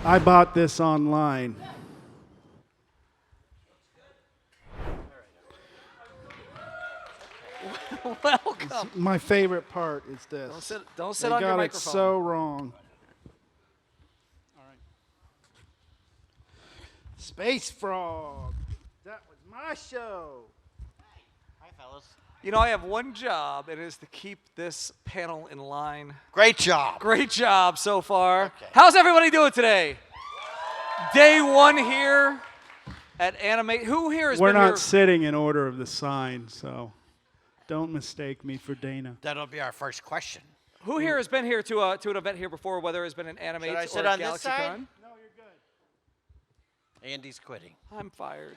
I bought this online. Welcome. My favorite part is this. Don't sit They on your got it microphone. so wrong. All right. Space Frog. That was my show. Hi, fellas. You know, I have one job, and it is to keep this panel in line. Great job. Great job so far. Okay. How's everybody doing today? Day one here at Animate. Who here has We're been not here? sitting in order of the sign, so don't mistake me for Dana. That'll be our first question. Who here has been here to an event here before, whether it's been an Animate Should I or sit a on this side? GalaxyCon? No, you're good. Andy's quitting. I'm fired.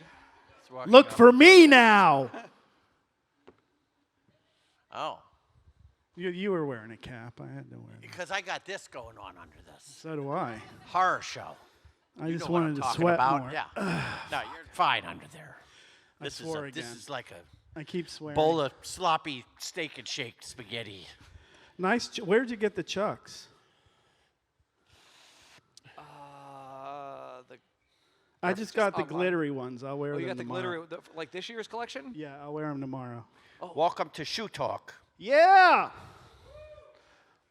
He's walking Look out. for me now. Oh, You were wearing a cap. I had to wear it. because I got this going on under this. So do I. Horror show. I You just know what I'm wanted to talking sweat about. more. Yeah. No, you're fine under there. This is swore this again. is like a I keep swearing. bowl of sloppy steak and shake spaghetti. Nice. Where'd you get the chucks? I just got the online. glittery ones. I'll wear Oh, them you got the tomorrow. glitter, like this year's collection? Yeah, I'll wear them tomorrow. Welcome to Shoe Talk. Yeah.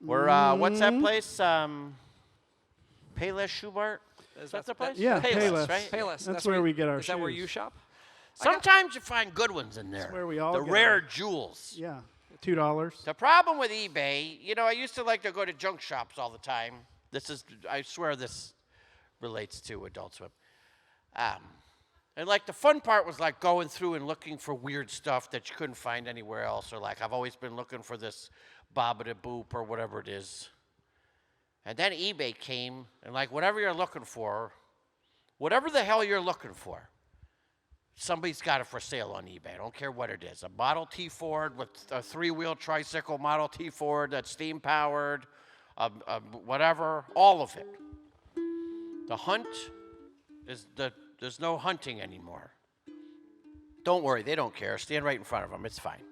We're what's that place? Payless Shoe Mart. Is that the place? Yeah, Payless, Payless. right? Payless. That's where we get our Is that where you shoes. shop? Sometimes you find good ones in there. where we all the go. rare jewels. Yeah. $2. The problem with eBay, you know, I used to like to go to junk shops all the time. I swear this relates to Adult Swim. And like the fun part was like going through and looking for weird stuff that you couldn't find anywhere else, or like I've always been looking for this Babada Boop or whatever it is. And then eBay came, and like whatever you're looking for, whatever the hell you're looking for, somebody's got it for sale on eBay. I don't care what it is. A Model T Ford with a 3-wheel tricycle, Model T Ford that's steam powered, whatever, all of it. The hunt is there's no hunting anymore. Don't worry, they don't care. Stand right in front of them. It's fine.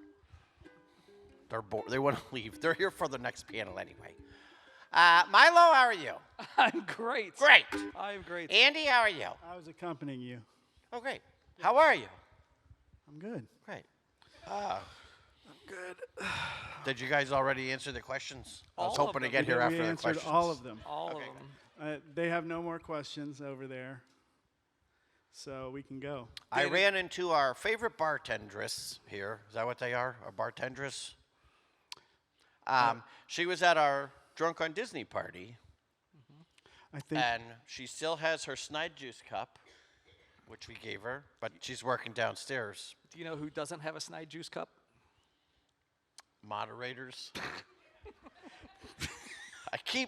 They're bored. They want to leave. They're here for the next panel anyway. Milo, how are you? I'm great. Great. I'm great. Andy, how are you? I was accompanying you. Oh, great. How are you? I'm good. Great. I'm good. Did you guys already answer the questions? I was All of hoping to them. get here we after the answered questions. all of them. All Okay, of them. They have no more questions over there, so we can go. I ran into our favorite bartendress here. Is that what they are? A bartendress? She was at our Drunk on Disney party, I think and she still has her Snyder juice cup, which we gave her, but she's working downstairs. Do you know who doesn't have a Snyder juice cup? Moderators.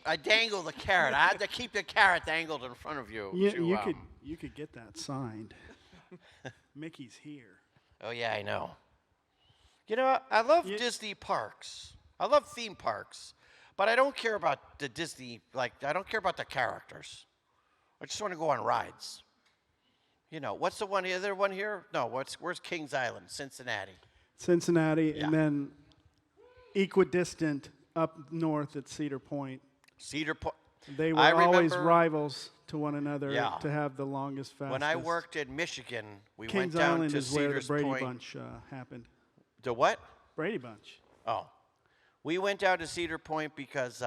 I dangle the carrot. I have to keep the carrot dangled in front of you. you could get that signed. Mickey's here. Oh yeah, I know. You know, I love You- Disney parks. I love theme parks, but I don't care about the Disney. Like, I don't care about the characters. I just want to go on rides. You know, what's the one here? Is there one here? No. Where's Kings Island? Cincinnati. Cincinnati, Yeah. and then equidistant up north at Cedar Point. Cedar Point. They were I always remember- rivals to one another Yeah. to have the longest, fastest. When I worked in Michigan, we Kings went down Island to is where the Cedars Brady Point. Bunch happened. The what? Brady Bunch. Oh. We went down to Cedar Point because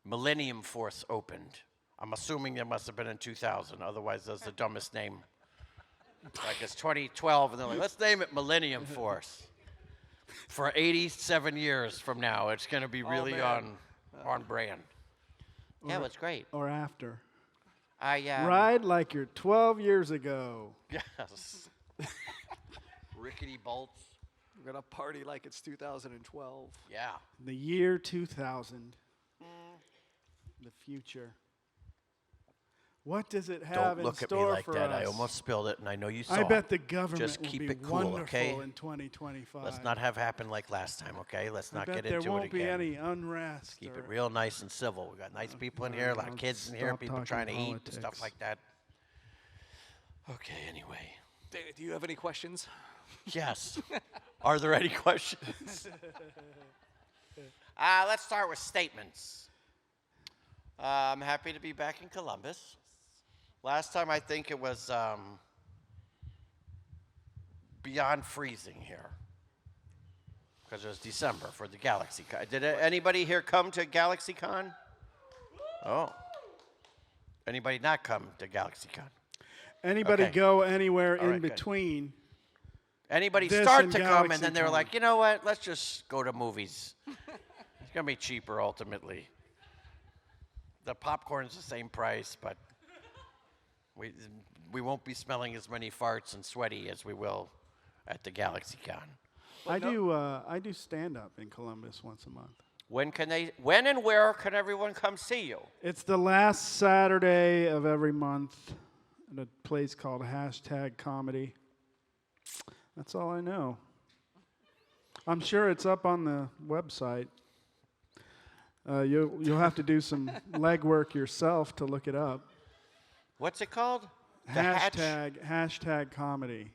Millennium Force opened. I'm assuming it must have been in 2000. Otherwise, that's the dumbest name. Like it's 2012, and they're like, let's name it Millennium Force. For 87 years from now, it's going to be really on brand. Yeah, it was great. Or after. I Ride like you're 12 years ago. Yes. Rickety bolts. We're going to party like it's 2012. Yeah. The year 2000. The future. What does it have Don't in look at me store like for that. us? I almost spilled it, and I know you saw I bet it. the government Just will keep be it cool, wonderful okay? in 2025. Let's not have happen like last time, okay? Let's I not bet get there into won't it be again. any unrest. Keep or- it real nice and civil. We got nice people in here, a lot of kids in here, Stop people talking trying to eat, politics. stuff like that. Okay, anyway. David, do you have any questions? Yes. Are there any questions? Let's start with statements. I'm happy to be back in Columbus. Last time I think it was beyond freezing here. Because it was December for the GalaxyCon. Did anybody here come to GalaxyCon? Oh. Anybody not come to GalaxyCon? Anybody Okay. go anywhere All in right, good. between? Anybody This start and to come and then they were GalaxyCon. like, you know what? Let's just go to movies. It's going to be cheaper ultimately. The popcorn's the same price, but we won't be smelling as many farts and sweaty as we will at the GalaxyCon. I do stand up in Columbus once a month. When and where can everyone come see you? It's the last Saturday of every month at a place called #comedy. That's all I know. I'm sure it's up on the website. You'll have to do some legwork yourself to look it up. What's it called? The Hatch? #, comedy.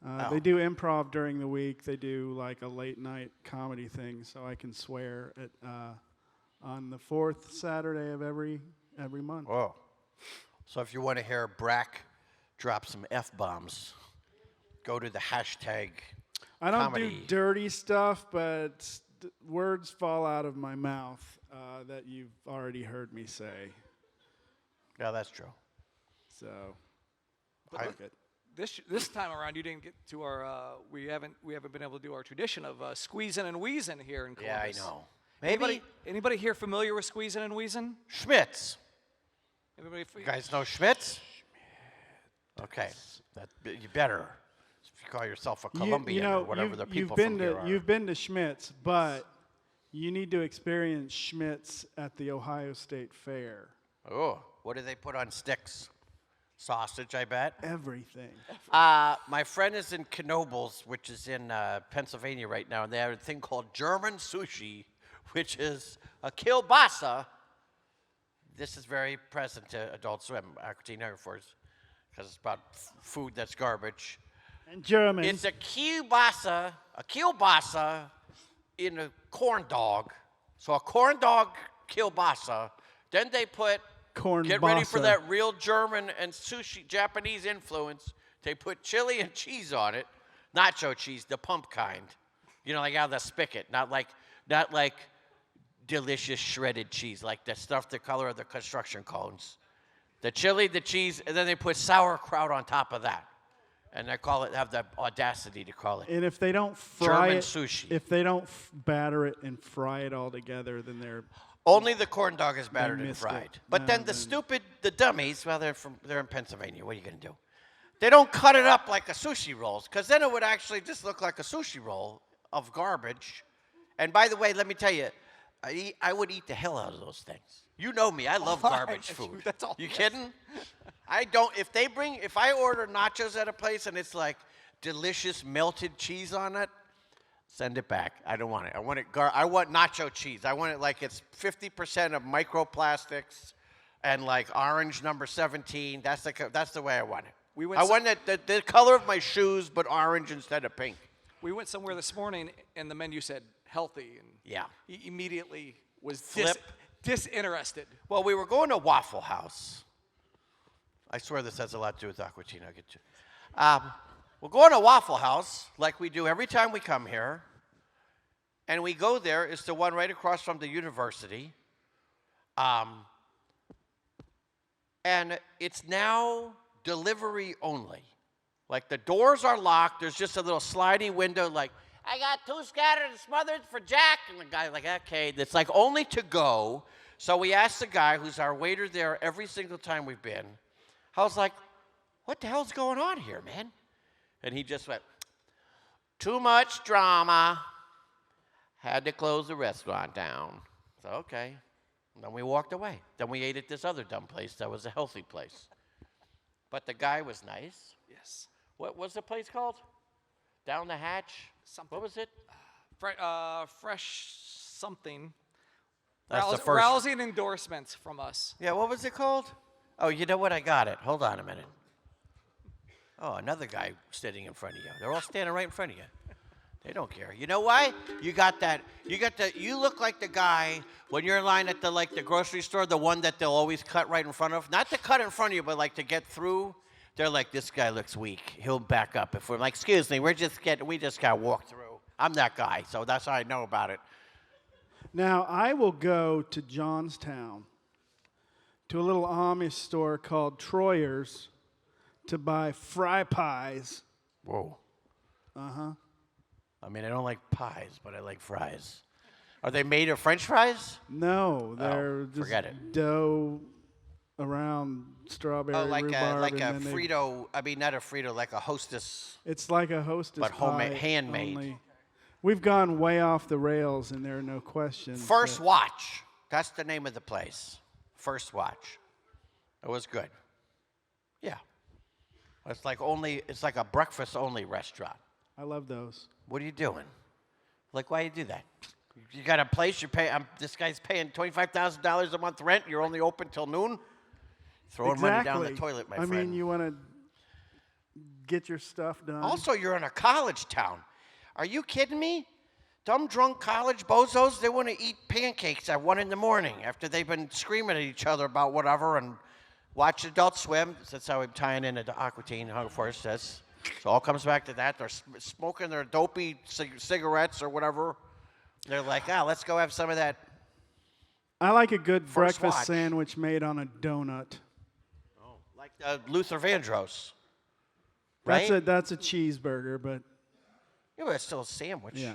Oh. They do improv during the week. They do like a late night comedy thing, so I can swear at on the 4th Saturday of every month. Whoa. So if you want to hear Brak drop some F-bombs, go to the #. I don't comedy. do dirty stuff, but words fall out of my mouth that you've already heard me say. Yeah, that's true. So, I- fuck it. This time around, you didn't get to our. We haven't been able to do our tradition of squeezing and wheezing here in Yeah, I Columbus. know. Maybe Anybody here familiar with squeezing and wheezing? Schmidtz. Everybody. You guys know Schmidtz? Okay. You better. If you call yourself a Colombian or whatever the people from here are. You've been to Schmidtz, but you need to experience Schmidtz at the Ohio State Fair. Oh, what do they put on sticks? Sausage, I bet. Everything. My friend is in Knoebels, which is in Pennsylvania right now, and they have a thing called German sushi, which is a kielbasa. This is very present to Adult Swim, Aqua Teen Hunger Force, because it's about food that's garbage. And German. It's a kielbasa in a corn dog. So a corn dog kielbasa. Then they put, get ready for that real German and sushi, Japanese influence. They put chili and cheese on it. Nacho cheese, the pump kind. You know, like out of the spigot. Not like delicious shredded cheese, like the stuff the color of the construction cones. The chili, the cheese, and then they put sauerkraut on top of that. And they have the audacity to call it And if they don't fry German it, sushi. if they don't batter it and fry it all together, then they're Only the corn dog is battered and missed it. fried. But No, then then- the dummies, well, they're in Pennsylvania. What are you going to do? They don't cut it up like a sushi roll, because then it would actually just look like a sushi roll of garbage. And by the way, let me tell you, I would eat the hell out of those things. You know me. I love garbage food. That's all. You kidding? I don't. If I order nachos at a place and it's like delicious melted cheese on it, send it back. I don't want it. I want it. I want nacho cheese. I want it like it's 50% of microplastics and like orange number 17. That's the way I want it. I want the color of my shoes, but orange instead of pink. We went somewhere this morning, and the menu said healthy, and Yeah. he immediately was Flip. disinterested. Well, we were going to Waffle House. I swear this has a lot to do with Aqua Teen. I'll get you. We're going to Waffle House like we do every time we come here. And we go there. It's the one right across from the university. And it's now delivery only. Like the doors are locked. There's just a little sliding window like, I got 2 scattered and smothered for Jack. And the guy's like, okay. It's like only to go. So we asked the guy who's our waiter there every single time we've been. I was like, what the hell's going on here, man? And he just went, too much drama. Had to close the restaurant down. So, okay. And then we walked away. Then we ate at this other dumb place that was a healthy place. But the guy was nice. Yes. What was the place called? Down the hatch? Something. What was it? Fresh something. That's the first. Rousing endorsements from us. Yeah, what was it called? Oh, you know what? I got it. Hold on a minute. Oh, another guy sitting in front of you. They're all standing right in front of you. They don't care. You know why? You got that. You look like the guy when you're in line at the grocery store, the one that they'll always cut right in front of. Not to cut in front of you, but like to get through. They're like, this guy looks weak. He'll back up. If we're like, excuse me, we just got to walk through. I'm that guy, so that's how I know about it. Now, I will go to Johnstown to a little Amish store called Troyer's to buy fry pies. Whoa. Uh-huh. I mean, I don't like pies, but I like fries. Are they made of French fries? No, they're just forget it. dough around strawberry rhubarb. Like a and then Frito. I mean, not a Frito, like a Hostess. It's like a Hostess But homemade, pie, handmade. only we've gone way off the rails, and there are no questions. First Watch. That's the name of the place. First Watch. It was good. Yeah. It's like a breakfast only restaurant. I love those. What are you doing? Like, why do you do that? You got a place, this guy's paying $25,000 a month rent, you're only open till noon? Throwing money down the toilet, my friend. I mean, you want to get your stuff done. Also, you're in a college town. Are you kidding me? Dumb, drunk college bozos, they want to eat pancakes at 1 in the morning after they've been screaming at each other about whatever and watch Adult Swim. That's how I'm tying into the Aqua Teen Hunger Force. So it all comes back to that. They're smoking their dopey cigarettes or whatever. They're like, let's go have some of that. I like a good First breakfast Watch. sandwich made on a donut. Oh, like Luther Vandross. Right? That's a cheeseburger, but Yeah, but it's still a sandwich. yeah.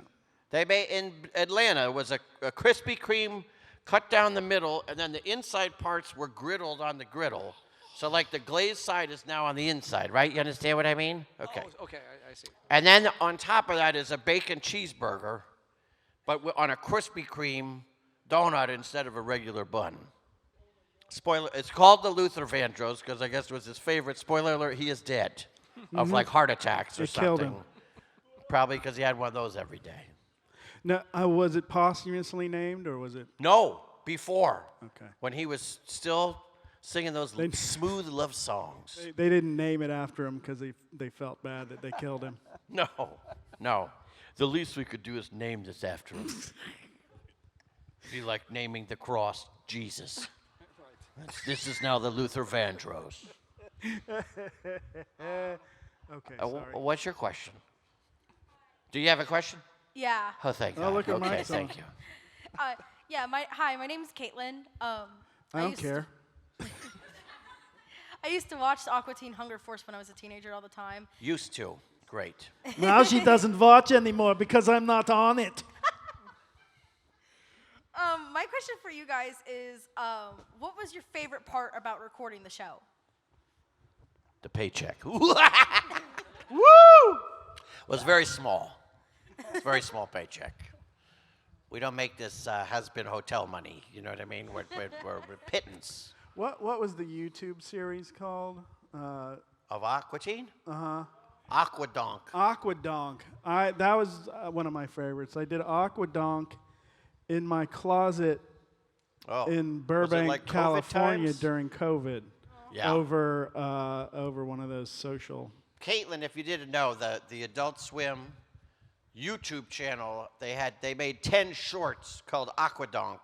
They made in Atlanta, it was a Krispy Kreme cut down the middle, and then the inside parts were griddled on the griddle. So like the glazed side is now on the inside, right? You understand what I mean? Okay. Oh, okay, I see. And then on top of that is a bacon cheeseburger, but on a Krispy Kreme donut instead of a regular bun. Spoiler, it's called the Luther Vandross because I guess it was his favorite. Spoiler alert, he is dead of like heart attacks or It something. killed him. Probably because he had one of those every day. No, was it posthumously named or was it? No, before. Okay. When he was still singing those smooth love songs. They didn't name it after him because they felt bad that they killed him. No. The least we could do is name this after him. Be like naming the cross Jesus. This is now the Luther Vandross. Okay, sorry. What's your question? Do you have a question? Yeah. Oh, thank God. Oh, look at okay, mine. thank you. Yeah. Hi, my name's Caitlin. I don't care. I used to watch the Aqua Teen Hunger Force when I was a teenager all the time. Used to. Great. Now she doesn't watch anymore because I'm not on it. My question for you guys is, what was your favorite part about recording the show? The paycheck. Woo! Was very small. It's very small paycheck. We don't make this has-been hotel money. You know what I mean? We're pittance. What was the YouTube series called? Of Aqua Teen? Uh-huh. Aqua Donk. Aqua Donk. That was one of my favorites. I did Aqua Donk in my closet in Burbank, like COVID California times? during COVID. Yeah. Over one of those social. Caitlin, if you didn't know, the Adult Swim YouTube channel, they made 10 shorts called Aqua Donk.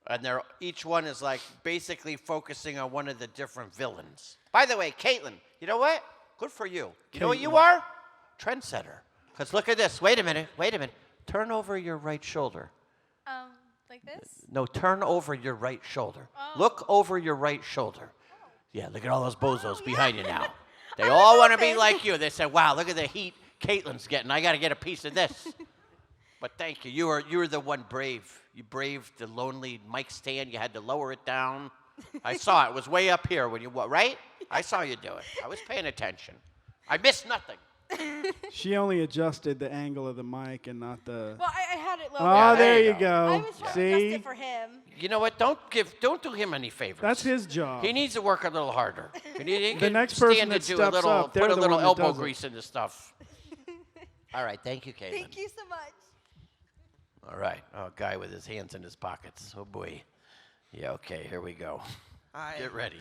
And each one is like basically focusing on one of the different villains. By the way, Caitlin, you know what? Good for you. You know what you are? Trendsetter. Because look at this. Wait a minute. Turn over your right shoulder. Like this? No, turn over your right shoulder. Oh. Look over your right shoulder. Yeah, look at all those bozos behind you now. They I all was want to be hoping. like you. They said, wow, look at the heat Caitlin's getting. I got to get a piece of this. But thank you. You were the one brave. You braved the lonely mic stand. You had to lower it down. I saw it. It was way up here when you, right? I saw you do it. I was paying attention. I missed nothing. She only adjusted the angle of the mic and not the. Well, I had it low. Oh, Yeah, there there you you go. I was trying to See, adjust it for him. You know what? Don't do him any favors. that's his job. He needs to work a little harder. He The can next person stand to that do steps a little, up, they're put a the little one that elbow does it. grease into stuff. All right, thank you, Caitlin. Thank you so much. All right. Oh, guy with his hands in his pockets. Oh boy. Yeah. Okay. Here we go. Get ready.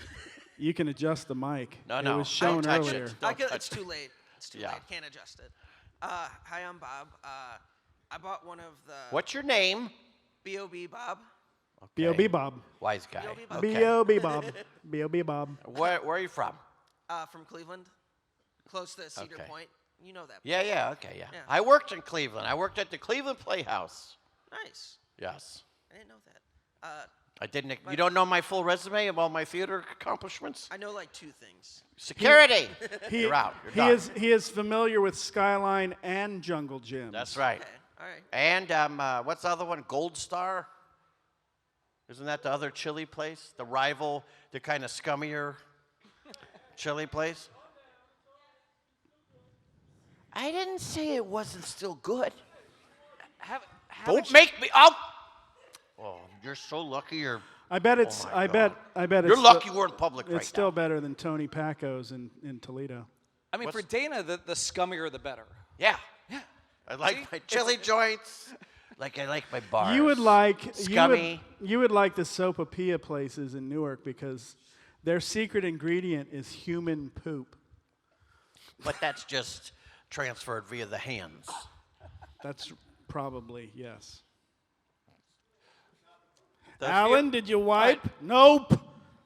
You can adjust the mic. No, It no, was shown don't touch earlier. it. I Don't can, touch it's it. too late. It's too Yeah. late. Can't adjust it. Hi, I'm Bob. I bought one of the What's your name? B.O.B. Bob. B.O.B. Bob. Wise guy. B.O.B. Bob. Okay. B.O.B. Bob. B.O.B. Bob. Where are you from? From Cleveland, close to Cedar Okay. Point. You know that. Yeah, okay, yeah. Yeah. I worked in Cleveland. I worked at the Cleveland Playhouse. Nice. Yes. I didn't know that. I didn't. You don't know my full resume of all my theater accomplishments? I know like 2 things. Security. He, You're out. You're done. he is familiar with Skyline and Jungle Gym. That's right. Okay. All right. And what's the other one? Gold Star? Isn't that the other chili place? The rival, the kind of scummier chili place? I didn't say it wasn't still good. Don't make me up. Oh, you're so lucky you're. I bet it's. my I bet. I bet You're it's. lucky we're in public right It's still now. better than Tony Paco's in Toledo. I mean, for Dana, the scummier the better. Yeah. I like my chili joints. Like I like my bars. You would like Scummy. You would like the Sopapilla places in Newark because their secret ingredient is human poop. But that's just transferred via the hands. That's probably yes. The Alan, did you wipe? Nope.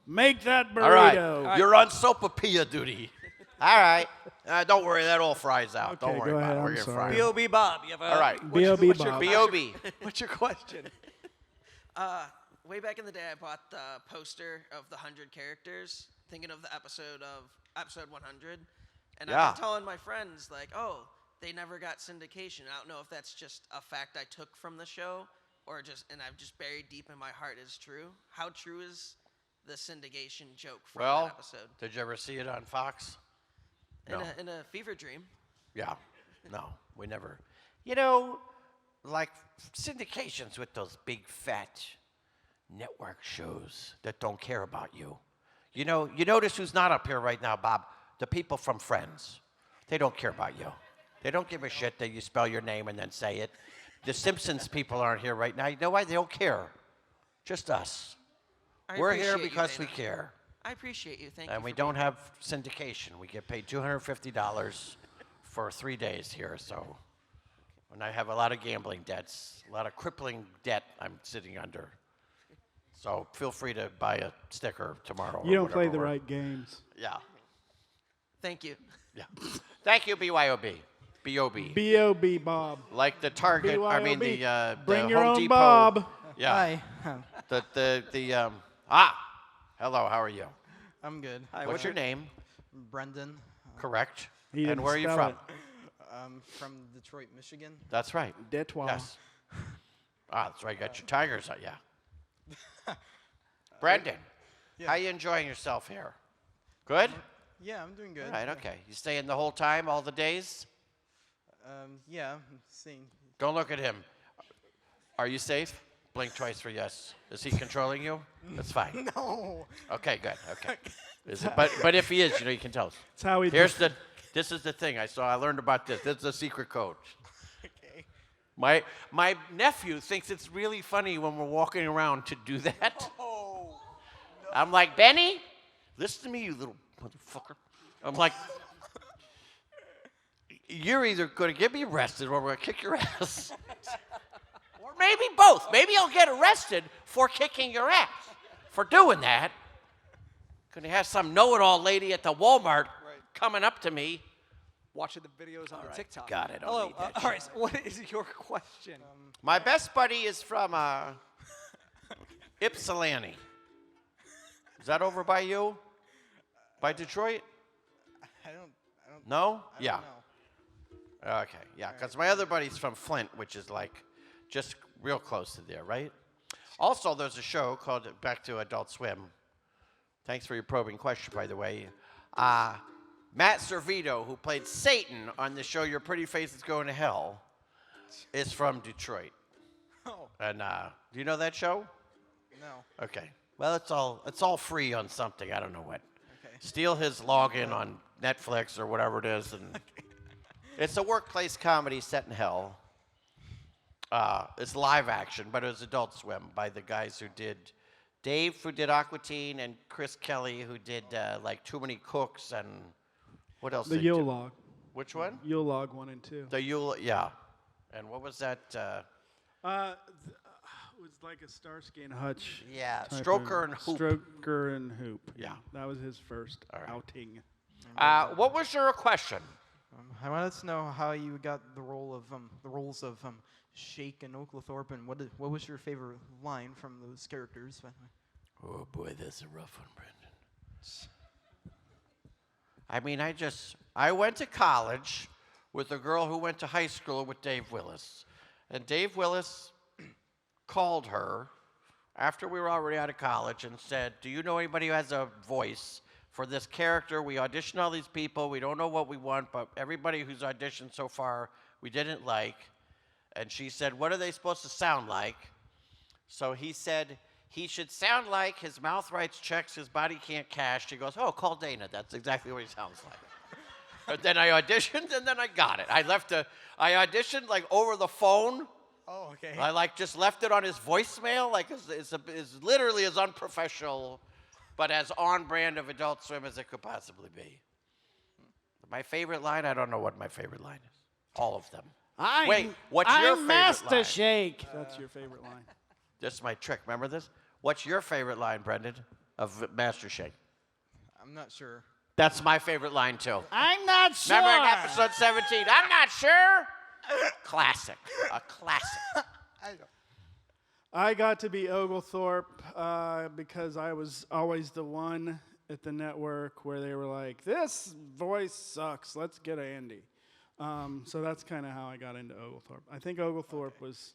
Make that burrito. All right. You're on sopapilla duty. All right. Don't worry, that all fries out. Okay, Don't worry go about ahead, it. We're I'm gonna sorry. fry it. B.O.B. Bob. You have a, All right. B.O.B. what's your Bob. B.O.B. What's your question? Way back in the day, I bought the poster of the 100 characters, thinking of the episode 100, and Yeah. I've been telling my friends like, oh, they never got syndication. I don't know if that's just a fact I took from the show, or and I've just buried deep in my heart is true. How true is the syndication joke from Well, that episode? did you ever see it on Fox? No. In a fever dream. Yeah. No, we never. You know, like syndications with those big fat network shows that don't care about you. You know, you notice who's not up here right now, Bob? The people from Friends. They don't care about you. They don't give a shit that you spell your name and then say it. The Simpsons people aren't here right now. You know why? They don't care. Just us. I We're here appreciate you, because we Dana. care. I appreciate you. Thank you. And we for don't being have syndication. We get paid $250 for 3 days here. So, and I have a lot of gambling debts, a lot of crippling debt I'm sitting under. So feel free to buy a sticker tomorrow. You or don't play whatever the we're- right games. Yeah. Thank you. Yeah. Thank you, BYOB. B.O.B. B.O.B. Bob. Like the Target, I mean BYOB. the Bring the your Home own Depot. Bob. Yeah. Hi. Hello, how are you? I'm good. What's your name? Brendan. Correct. He And didn't where are you spell from? it. I'm from Detroit, Michigan. That's right. Detroit. Yes. That's right. You got your Tigers, yeah. Brendan, Yeah. how you enjoying yourself here? Good? Yeah, I'm doing good. All right, okay. You staying the whole time, all the days? Yeah, I'm seeing. Don't look at him. Are you safe? Blink twice for yes. Is he controlling you? That's fine. No. Okay, good. Okay. Is it, but if he is, you can tell us. That's how he. This is the thing I learned about this. This is a secret code. Okay. My nephew thinks it's really funny when we're walking around to do that. Oh. I'm like, Benny, listen to me, you little motherfucker. I'm like, you're either going to get me arrested or we're going to kick your ass. Or maybe both. Maybe I'll get arrested for kicking your ass for doing that. Going to have some know-it-all lady at the Walmart coming up to me. Watching the videos on the TikTok. got it. I'll Hello. need that All right. So what is your question? My best buddy is from Ypsilanti. Is that over by you? By Detroit? I don't. No? I Yeah. don't know. Okay, yeah, because my other buddy's from Flint, which is like just real close to there, right? Also, there's a show called Back to Adult Swim. Thanks for your probing question, by the way. Matt Servito, who played Satan on the show Your Pretty Face is Going to Hell, is from Detroit. Oh, And do you know that show? no. Okay. Well, it's all free on something. I don't know what. Okay. Steal his login on Netflix or whatever it is, and it's a workplace comedy set in hell. It's live action, but it was Adult Swim by the guys who did Dave, who did Aqua Teen, and Chris Kelly, who did like Too Many Cooks and what else? The they do? Yolog. Which one? Yule log 1 and 2. The Yule, yeah. And what was that? It was like a Starsky and Hutch. Yeah, type Stroker of- and Hoop. Stroker and Hoop. Yeah. That was his first right. outing. What was your question? I wanted to know how you got the roles of Shake and Oglethorpe, and what was your favorite line from those characters? By the way? Oh boy, that's a rough one, Brendan. I mean, I went to college with a girl who went to high school with Dave Willis. And Dave Willis called her after we were already out of college and said, do you know anybody who has a voice for this character? We auditioned all these people. We don't know what we want, but everybody who's auditioned so far, we didn't like. And she said, what are they supposed to sound like? So he said, he should sound like his mouth writes checks, his body can't cash. She goes, oh, call Dana. That's exactly what he sounds like. But then I auditioned, and then I got it. I auditioned like over the phone. Oh, okay. I just left it on his voicemail. Like it's literally as unprofessional, but as on brand of Adult Swim as it could possibly be. My favorite line, I don't know what my favorite line is. All of them. Wait, what's your favorite Master line? Shake. That's your favorite line. This is my trick. Remember this? What's your favorite line, Brendan, of Master Shake? I'm not sure. That's my favorite line, too. I'm not sure. Remember in episode 17? I'm not sure. Classic. A classic. I got to be Oglethorpe because I was always the one at the network where they were like, this voice sucks. Let's get Andy. So that's kind of how I got into Oglethorpe. I think Oglethorpe was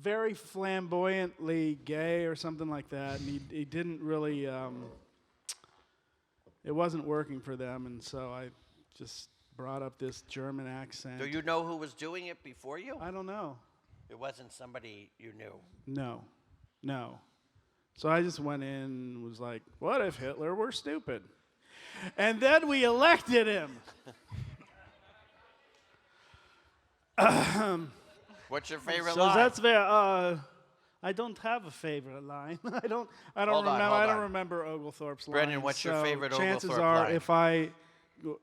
very flamboyantly gay or something like that, and he didn't really, it wasn't working for them, and so I just brought up this German accent. Do you know who was doing it before you? I don't know. It wasn't somebody you knew. No. So I just went in and was like, what if Hitler were stupid? And then we elected him. What's your favorite So line? that's fair. I don't have a favorite line. I don't Hold on, remember. hold I don't on. remember Oglethorpe's line. Brendan, what's your favorite chances Oglethorpe are, line? if I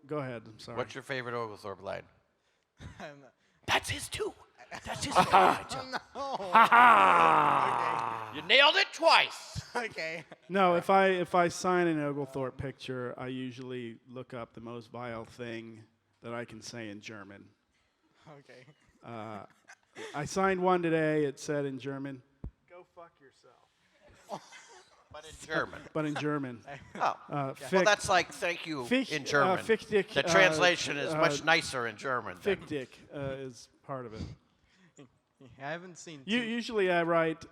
go ahead. I'm sorry. What's your favorite Oglethorpe line? I'm not- That's his too. That's his favorite line too. You nailed it twice. Okay. No, if I sign an Oglethorpe picture, I usually look up the most vile thing that I can say in German. Okay. I signed one today. It said in German, "Go fuck yourself," But in German. but in German. Oh. Well, Fick, that's like thank you Fick, in German. Fick dick, The translation is much nicer in German. than- Fick dick is part of it. I haven't seen. Usually I write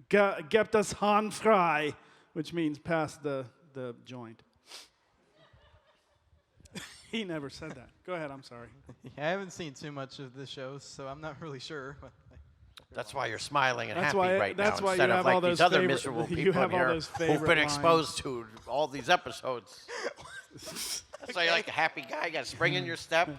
"Gib das Hahn frei," which means pass the joint. He never said that. Go ahead. I'm sorry. I haven't seen too much of the show, so I'm not really sure. That's why you're smiling and That's happy why- right that's now why instead you of have like all these those other favorite- miserable you people in have all here those who've favorite been lines. exposed to all these episodes. So you're like a happy guy, got a spring in your step.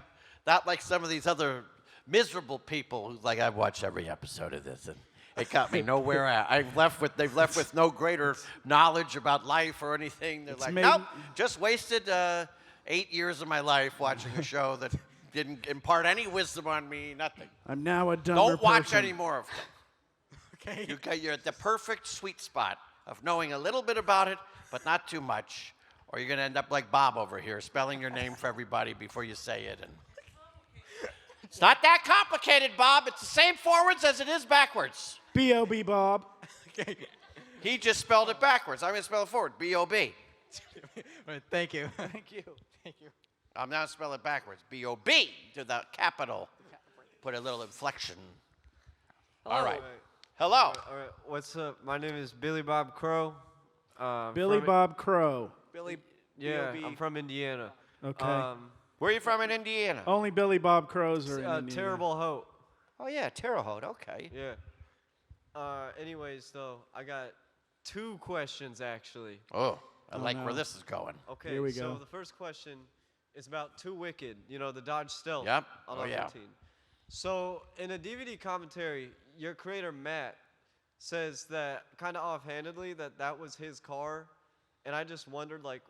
Not like some of these other miserable people who's like, I've watched every episode of this and it got me nowhere. They've left with no greater knowledge about life or anything. They're It's like, made- nope, just wasted 8 years of my life watching a show that didn't impart any wisdom on me, nothing. I'm now a dumber Don't watch person. any more of them. Okay. You're at the perfect sweet spot of knowing a little bit about it, but not too much, or you're going to end up like Bob over here, spelling your name for everybody before you say it. And it's not that complicated, Bob. It's the same forwards as it is backwards. B.O.B. Bob. Okay. He just spelled it backwards. I'm going to spell it forward. B-O-B. Right, thank you. Thank you. Thank you. I'm now spell it backwards. B-O-B to the capital. Put a little inflection. All right. Hello. All right, what's up? My name is Billy Bob Crow. Billy from- Bob Crow. Billy. Yeah, B.O.B.. I'm from Indiana. Okay. Where are you from in Indiana? Only Billy Bob Crows are in Indiana. Terrible Hope. Oh, yeah, Terre Haute. Okay. Yeah. Anyways, though, I got 2 questions actually. Oh, I like where no. this is going. Okay. Here we so go. the first question is about Too Wicked. You know, the Dodge Stealth. Yep. On Oh, yeah. Aqua Teen. So in a DVD commentary, your creator Matt says that kind of offhandedly that was his car, and I just wondered like,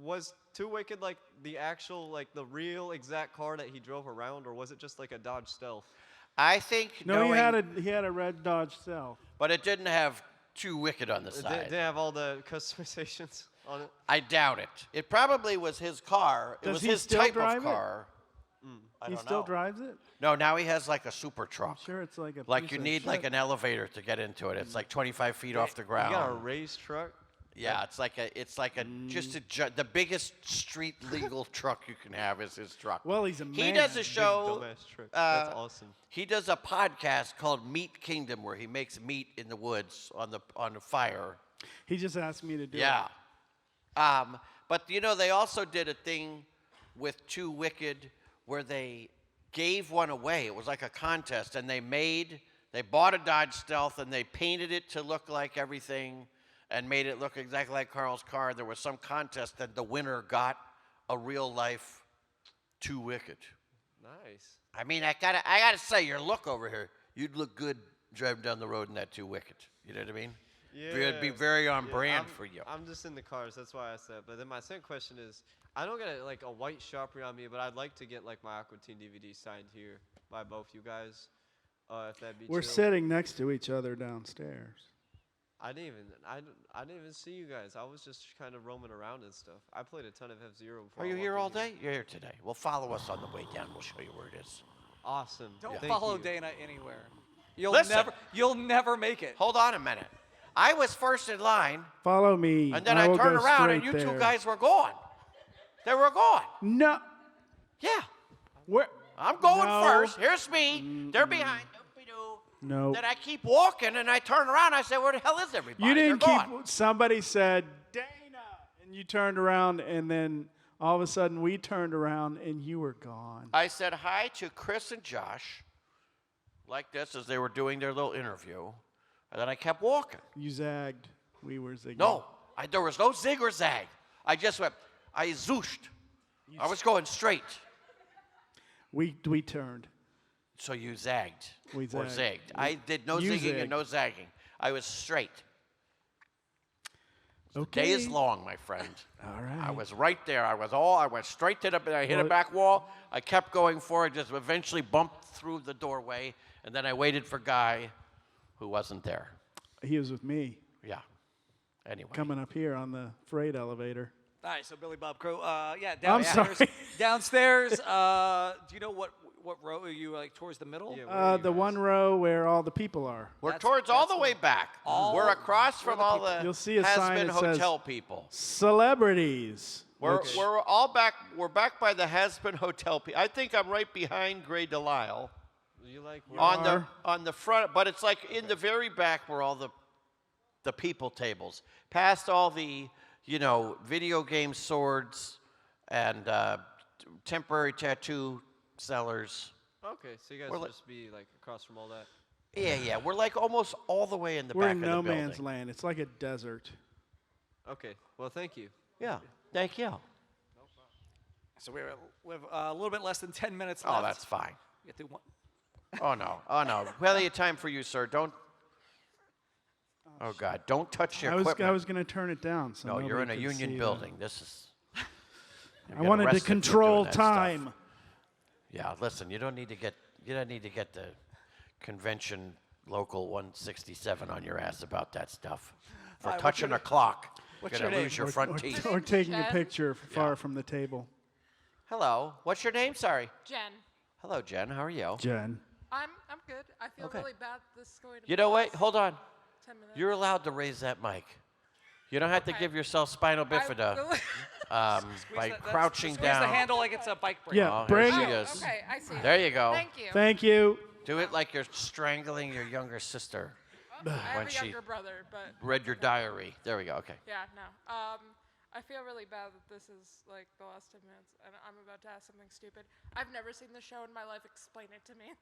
was Too Wicked like the actual, like the real exact car that he drove around, or was it just like a Dodge Stealth? I think No, he had a red Dodge Stealth. but it didn't have Too Wicked on the It side. didn't have all the customizations on it. I doubt it. It probably was his car. It Does was he his still type drive of it? car. I He don't still know. drives it? No, now he has like a super truck. Sure, it's like a Like piece you of need like shit. an elevator to get into it. It's like 25 feet off the You got a ground. race truck? Yeah, it's like a just the biggest street legal truck you can have is his truck. Well, he's a He man. does a show. Dumbass truck. That's uh, awesome. He does a podcast called Meat Kingdom where he makes meat in the woods on the fire. He just asked me to do Yeah. it. But you know, they also did a thing with Too Wicked where they gave one away. It was like a contest, and they bought a Dodge Stealth and they painted it to look like everything and made it look exactly like Carl's car. There was some contest that the winner got a real life Too Wicked. Nice. I mean, I gotta say, your look over here, you'd look good driving down the road in that Too Wicked. You know what I mean? It'd be very on brand for you. I'm just in the cars. That's why I asked that. But then my second question is, I don't get like a white Sharpie on me, but I'd like to get like my Aqua Teen DVD signed here by both you guys, if that'd be We're chill. sitting next to each other downstairs. I didn't even see you guys. I was just kind of roaming around and stuff. I played a ton of F-Zero before. Are I you walked here in all day? You're here today. Well, follow us on the way down. We'll show you where it is. Awesome. Don't Thank follow you. Dana anywhere. You'll Listen. you'll never make it. Hold on a minute. I was first in line, Follow me. and then I will turned go around, and straight you two there. guys were gone. They were gone. No. Yeah. Where? I'm going No. first. Here's me. They're behind. Doopy-doo. No. Then I keep walking, and I turn around. I say, where the hell is everybody? You didn't They're keep. gone. Somebody said Dana, and you turned around, and then all of a sudden we turned around, and you were gone. I said hi to Chris and Josh, like this, as they were doing their little interview. And then I kept walking. You zagged. We were zigging. No, there was no zig or zag. I just went, I zooshed. I was going straight. We turned. So you zagged. We Or zagged. zigged. I did no You zigging zigged. and no zagging. I was straight. Okay. Day is long, my friend. All right. I was right there. I went straight to I hit a Well- back wall. I kept going forward, just eventually bumped through the doorway, and then I waited for Guy, who wasn't there. He was with me Yeah. Anyway. coming up here on the freight elevator. All right, so Billy Bob Crow. Yeah, I'm downstairs. sorry. Downstairs. Do you know what row are you like towards the middle? Yeah, where are you The guys? one row where all the people are. We're That's- towards all that's the way back. all- We're across from the all people. the You'll see a sign has-been that says- hotel people. Celebrities. We're all back. We're back by the has-been hotel people. I think I'm right behind Gray Delisle You like on the front, but it's like in the very back where all the people tables, past all the video game swords and temporary tattoo sellers. Okay, so you guys We're will li- just be like across from all that. Yeah. We're like almost all the way in the We're back in of no the building. man's land. It's like a desert. Okay, well, thank you. Yeah. Thank you. So we have a little bit less than 10 minutes left. Oh, that's fine. Get through one. Oh no. Plenty of time for you, sir. Don't. Oh God! Don't touch your I equipment. was going to turn it down. So No, you're in a nobody could see union the- building. This is. You'll I get wanted to arrested for control doing that stuff. time. Yeah, listen. You don't need to get the convention local 167 on your ass about that stuff. For All right, what's touching your a clock, what's you're your gonna name? lose your front teeth. Or taking a Jen. picture far Yeah. from the table. Hello. What's your name? Sorry. Jen, Hello, Jen. How are you? Jen. I'm good. I feel Okay. really bad. This is going to. You be know the what? last Hold on. 10 minutes. You're allowed to raise that mic. You don't have to Okay. give yourself spinal I bifida really- by That's- crouching squeeze down. the handle like it's a bike brake. Yeah, Oh, here bring she it. is. Okay, I see. There you go. Thank you. Thank you. Do it like you're strangling your younger sister. I have when a she- younger brother, but Read your diary. There we go. Okay. yeah, no. I feel really bad that this is like the last 10 minutes, and I'm about to ask something stupid. I've never seen the show in my life. Explain it to me.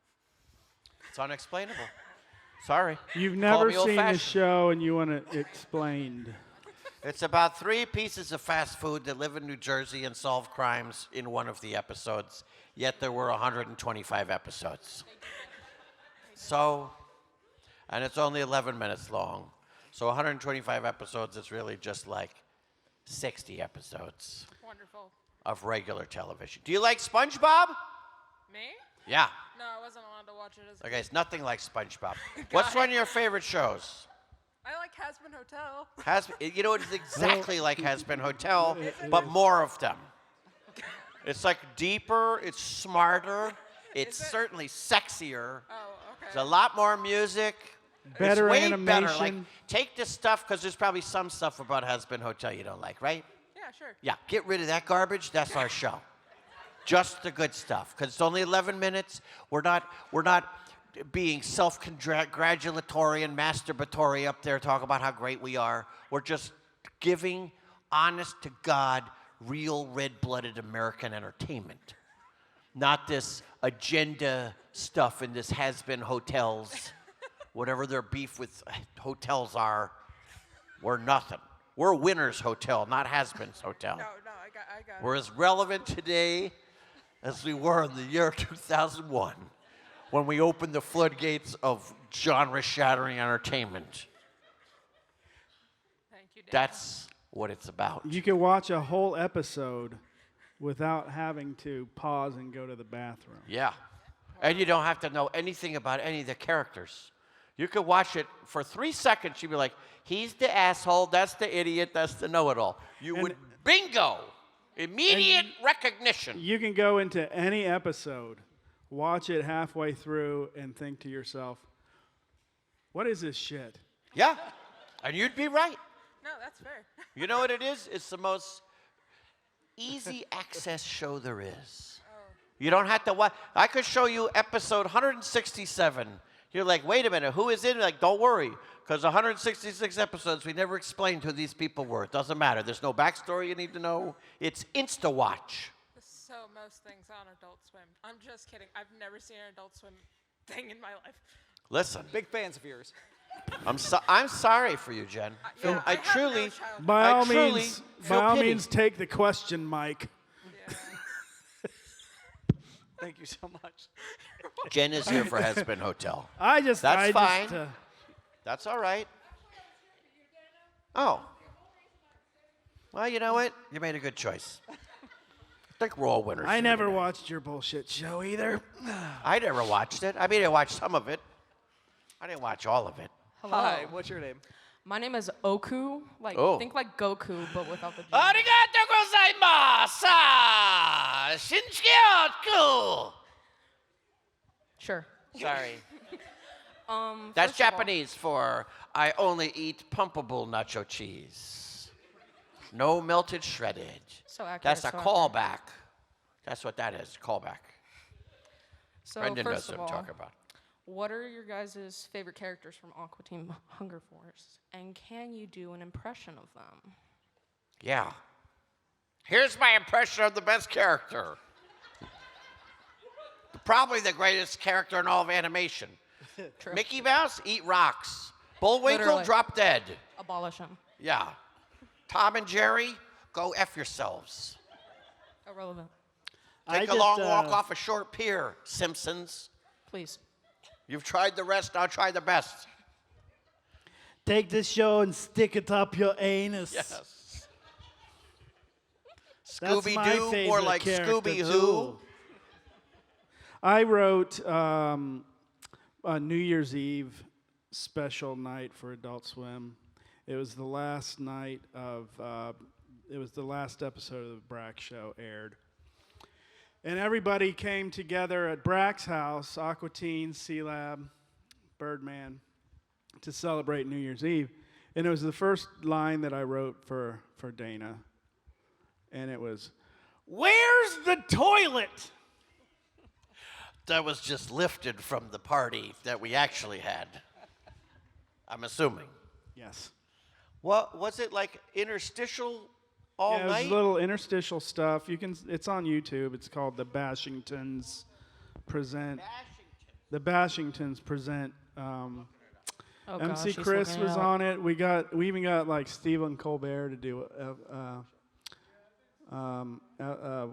It's unexplainable. Sorry. You've Call never me seen the old-fashioned. show and you want it explained. It's about 3 pieces of fast food that live in New Jersey and solve crimes in one of the episodes. Yet there were 125 episodes. So, and it's only 11 minutes long. So 125 episodes is really just like 60 episodes Wonderful. of regular television. Do you like SpongeBob? Me? Yeah. No, I wasn't allowed to watch it as a Okay, kid. it's nothing like SpongeBob. What's one of your favorite shows? I like Hasbin Hotel. You know, it's exactly like Has Been Hotel, but more of them. It's like deeper, it's smarter, it's certainly sexier. Oh, okay. There's a lot more music. Better it's way animation. better. Like, take this stuff, because there's probably some stuff about Has Been Hotel you don't like, right? Yeah, sure. Yeah, get rid of that garbage. That's our show. Just the good stuff, because it's only 11 minutes. We're not being self-congratulatory and masturbatory up there talking about how great we are. We're just giving honest-to-God, real red-blooded American entertainment. Not this agenda stuff in this has-been hotels. Whatever their beef with hotels are, we're nothing. We're Winners Hotel, not Has-Been's Hotel. No, I got We're as relevant today as we were in the year 2001 when we opened the floodgates of genre-shattering entertainment. Thank you, Dad. That's what it's about. You can watch a whole episode without having to pause and go to the bathroom. Yeah. And you don't have to know anything about any of the characters. You could watch it for 3 seconds. You'd be like, he's the asshole, that's the idiot, that's the know-it-all. You would bingo! Immediate recognition. You can go into any episode, watch it halfway through, and think to yourself, what is this shit? Yeah. And you'd be right. No, that's fair. You know what it is? It's the most easy access show there is. You don't have to watch. I could show you episode 167. You're like, wait a minute, who is in it? Like, don't worry, because 166 episodes, we never explained who these people were. It doesn't matter. There's no backstory you need to know. It's Insta-watch. So most things on Adult Swim. I'm just kidding. I've never seen an Adult Swim thing in my life. Listen, Big fans of yours. I'm sorry for you, Jen. Yeah, I have no truly, childhood. By I all truly means, feel by all pity. means, take the question, Mike. Yeah. Thank you so much. Jen is here for Has Been Hotel. That's fine. That's all right. Oh. Well, you know what? You made a good choice. I think we're all winners. I here never today. watched your bullshit show either. I never watched it. I mean, I watched some of it. I didn't watch all of it. Hello. Hi, what's your name? My name is Oku. Like Oh. think like Goku, but without the G. Arigato gozaimasu! Shinshiyaku! Sure. Sorry. first That's of all- Japanese for I only eat pumpable nacho cheese. No melted shredded. So accurate. That's a so accurate. callback. That's what that is, callback. So Brendan knows first what of I'm all, talking about. what are your guys' favorite characters from Aqua Teen Hunger Force? And can you do an impression of them? Yeah. Here's my impression of the best character. Probably the greatest character in all of animation. True. Mickey Mouse, eat rocks. Bullwinkle, Literally. drop dead. Abolish them. Yeah. Tom and Jerry, go F yourselves. Irrelevant. Take a long walk off a short pier, Simpsons. Please. You've tried the rest, now try the best. Take this show and stick it up your anus. Yes. That's my Scooby-Doo, more favorite like character, Scooby-Who. too. I wrote a New Year's Eve special night for Adult Swim. It was the last night of, it was the last episode of the Brak Show aired. And everybody came together at Brak's house, Aqua Teen, C-Lab, Birdman, to celebrate New Year's Eve. And it was the first line that I wrote for Dana. And it was, "Where's the toilet?" That was just lifted from the party that we actually had. I'm assuming. Yes. What was it, like interstitial all Yeah, it was night? little interstitial stuff. It's on YouTube. It's called The Bashingtons Present. The Bashingtons Present. Oh MC gosh, he's Chris looking it was up. on it. We even got like Stephen Colbert to do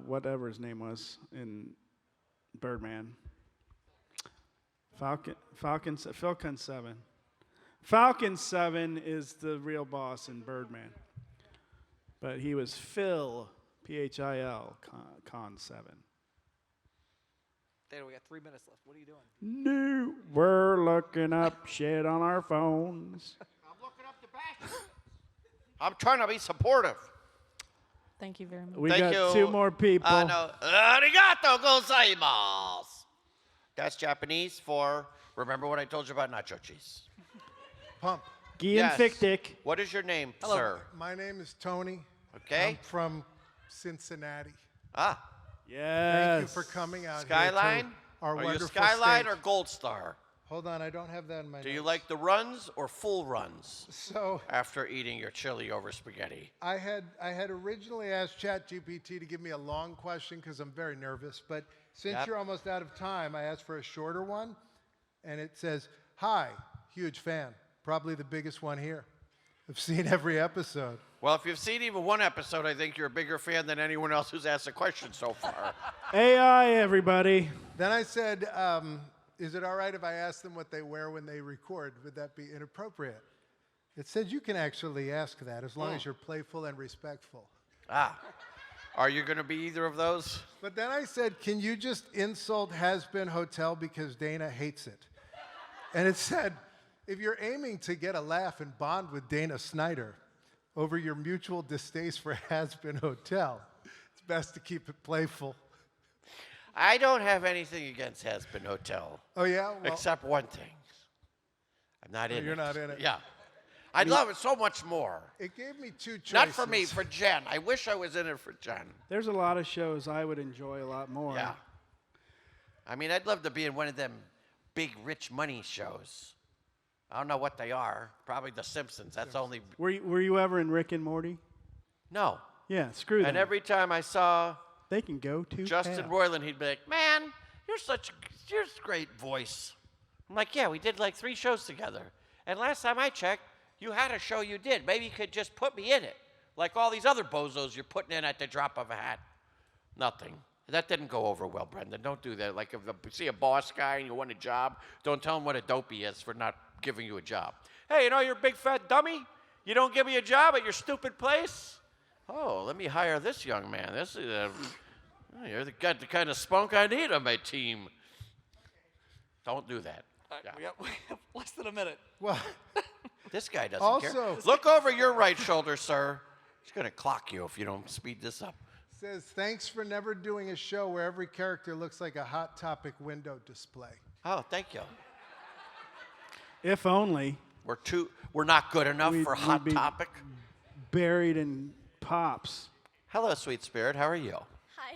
whatever his name was in Birdman. Falcon 7. Falcon 7 is the real boss in Birdman. But he was Phil, Phil, Con 7. There, we got 3 minutes left. What are you doing? No, we're looking up shit on our phones. I'm looking up the back. I'm trying to be supportive. Thank you very much. We Thank got you. 2 more people. No. Arigato gozaimasu. That's Japanese for, remember what I told you about nacho cheese. Pump. Gian Fictic. What is your name, Hello. sir? My name is Tony. Okay. I'm from Cincinnati. Ah, Yes. Thank you for coming out here Skyline? to our Are you wonderful Skyline state. or Gold Star? Hold on, I don't have that in my Do you notes. like the runs or full runs So after eating your chili over spaghetti? I had originally asked ChatGPT to give me a long question because I'm very nervous, but since Yep. you're almost out of time, I asked for a shorter one, and it says, "Hi, huge fan, probably the biggest one here. I've seen every episode." Well, if you've seen even one episode, I think you're a bigger fan than anyone else who's asked a question so far. AI, everybody. Then I said, "Is it all right if I ask them what they wear when they record? Would that be inappropriate?" It said you can actually ask that as long as you're playful and respectful. Ah, are you going to be either of those? But then I said, "Can you just insult Has Been Hotel because Dana hates it?" And it said, "If you're aiming to get a laugh and bond with Dana Snyder over your mutual distaste for Has Been Hotel, it's best to keep it playful." I don't have anything against Has Been Hotel, Oh, yeah? Well, except one thing. I'm not in it. you're not in it. Yeah. I'd love it so much more. it gave me 2 choices. Not for me, for Jen. I wish I was in it for Jen. There's a lot of shows I would enjoy a lot more. Yeah. I mean, I'd love to be in one of them big rich money shows. I don't know what they are. Probably The Simpsons. That's only. Were you ever in Rick and Morty? No. Yeah, screw them. And every time I saw They can go to Justin hell. Roiland, he'd be like, "Man, you're a great voice." I'm like, "Yeah, we did like 3 shows together. And last time I checked, you had a show you did. Maybe you could just put me in it. Like all these other bozos you're putting in at the drop of a hat." Nothing. That didn't go over well, Brendan. Don't do that. Like if you see a boss guy and you want a job, don't tell him what a dope he is for not giving you a job. "Hey, you know you're a big fat dummy? You don't give me a job at your stupid place? Oh, let me hire this young man. This is you're the kind of spunk I need on my team." Don't do that. All right, Yeah. we have less than a minute. Well, This guy doesn't Also- care. Look over your right shoulder, sir. He's going to clock you if you don't speed this up. says, "Thanks for never doing a show where every character looks like a Hot Topic window display." Oh, thank you. If only. We're not good enough We'd- for we'd Hot be- Topic. Buried in pops. Hello, sweet spirit. How are you? Hi.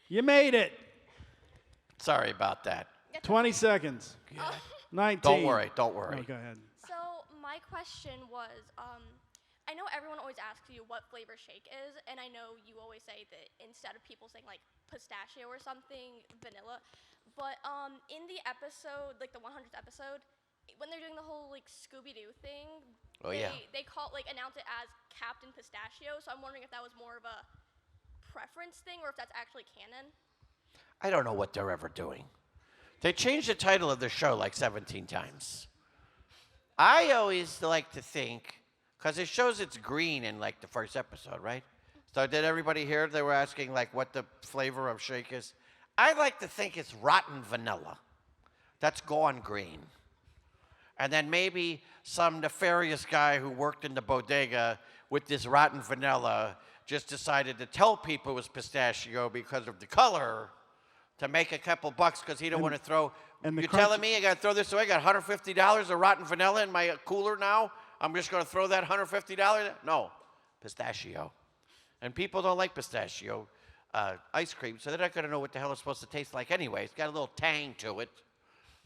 You made it. Sorry about that. 20 seconds. 19. Don't worry. Don't worry. Oh, go ahead. So my question was, I know everyone always asks you what flavor shake is, and I know you always say that instead of people saying like pistachio or something, vanilla. But in the episode, like the 100th episode, when they're doing the whole like Scooby-Doo thing, Oh, yeah. they announce it as Captain Pistachio. So I'm wondering if that was more of a preference thing or if that's actually canon. I don't know what they're ever doing. They changed the title of the show like 17 times. I always like to think, because it shows it's green in like the first episode, right? So did everybody hear they were asking like what the flavor of shake is? I like to think it's rotten vanilla. That's gone green. And then maybe some nefarious guy who worked in the bodega with this rotten vanilla just decided to tell people it was pistachio because of the color to make a couple bucks because he don't want to throw. and the You're crunch- telling me I got to throw this away? I got $150 of rotten vanilla in my cooler now? I'm just going to throw that $150? No, pistachio. And people don't like pistachio ice cream, so they're not going to know what the hell it's supposed to taste like anyway. It's got a little tang to it.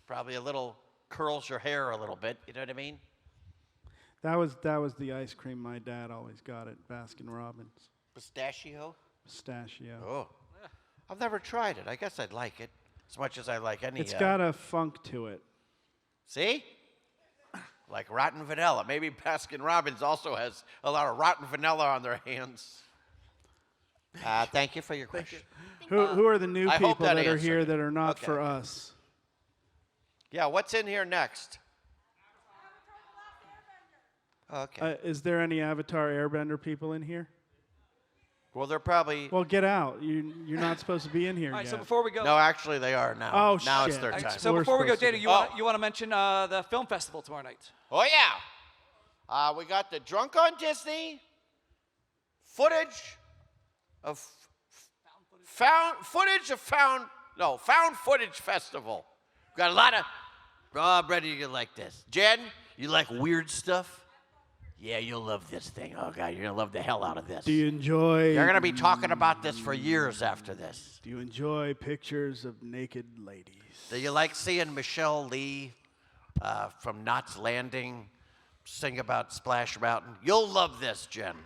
Probably a little curls your hair a little bit. You know what I mean? That was the ice cream my dad always got at Baskin Robbins. Pistachio? Pistachio. Oh. I've never tried it. I guess I'd like it as much as I like any. It's got a funk to it. See? Like rotten vanilla. Maybe Baskin Robbins also has a lot of rotten vanilla on their hands. Thank you for your question. Who are the new I hope people that that are answered here it. that are not Okay. for us? Yeah, what's in here next? Okay. Is there any Avatar Airbender people in here? Well, they're probably. Well, get out. You're not supposed to be in here All right, yet. so before we go. No, actually, they are now. Oh, now shit. it's their time. So We're before we go, supposed to Dana, be. you want to mention the film festival tomorrow night? Oh yeah, we got the Drunk on Disney footage of found footage festival. Got a lot of. Oh, I'm ready to get like this. Jen, you like weird stuff? Yeah, you'll love this thing. Oh God, you're gonna love the hell out of this. Do you enjoy? You're gonna be talking about this for years after this. Do you enjoy pictures of naked ladies? Do you like seeing Michelle Lee from Knots Landing sing about Splash Mountain? You'll love this, Jen.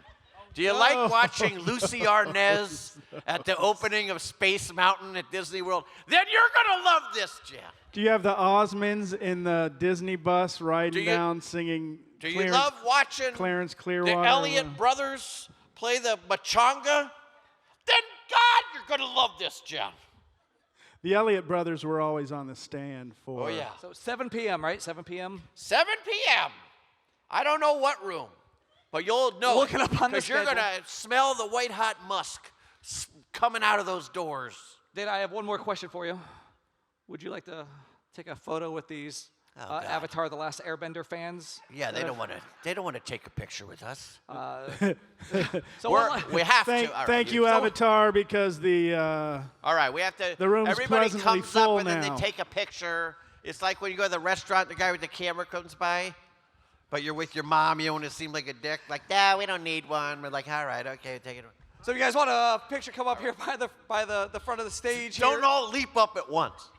Do you like watching Lucy Arnaz at the opening of Space Mountain at Disney World? Then you're gonna love this, Jen. Do you have the Osmonds in the Disney bus riding down singing? Do you love watching Clarence the Clearwater? Elliott brothers play the machanga? Then God, you're gonna love this, Jen. The Elliott brothers were always on the stand for. Oh yeah. So 7 p.m., right? 7 p.m. 7 p.m. I don't know what room, but you'll know. Look it up on the because you're schedule. gonna smell the white hot musk coming out of those doors. Dana, I have one more question for you. Would you like to take a photo with these Avatar: The Last Airbender fans? Yeah, they don't want to. They don't want to take a picture with us. So we have Thank, to. All right, thank you, so- Avatar, because the. All right, we have to. The room's everybody presently comes full up and then now. they take a picture. It's like when you go to the restaurant, the guy with the camera comes by, but you're with your mom. You don't want to seem like a dick. Like, nah, we don't need one. We're like, all right, okay, take it. So you guys want a picture? Come up here by the front of the stage. Don't here. all leap up at once.